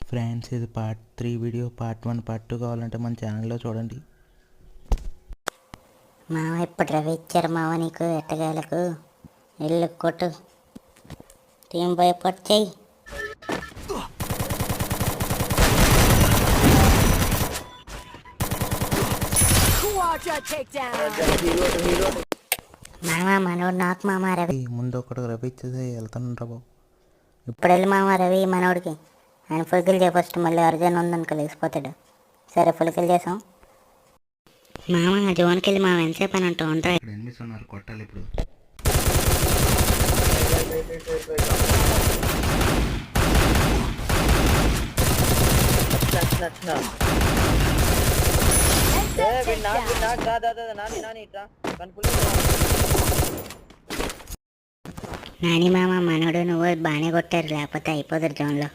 Friends, ఇది part 3 video. Part 1 part 2 కావాలంటే మన ఛానల్లో చూడండి. మావ ఇప్పుడు రవి ఇచ్చారు మావ నీకు ఎట్టగాలకు ఇల్లు కొట్టు టీం పోయి పొచ్చేయి. మామ మనోడు నాకు మామ రవి. ముందు ఒకటి రవి ఇచ్చేసి వెళ్తాను రా బాబు. ఇప్పుడు వెళ్ళి మామ రవి మనోడికి ఆయన ఫుల్కిల్ చేయ ఫస్ట్, మళ్ళీ అర్జున్ ఉందనుకో లేచిపోతాడు. సరే ఫుల్కిల్ చేసాం మామ. జోన్కి వెళ్ళి మామ ఎంతసేపు అని అంటావు ఉంటా. ఎనిమిస్ ఉన్నారు, కొట్టాలి ఇప్పుడు. నాని మామ మనోడు నువ్వు బాగానే కొట్టారు, లేకపోతే అయిపోతారు జోన్లో.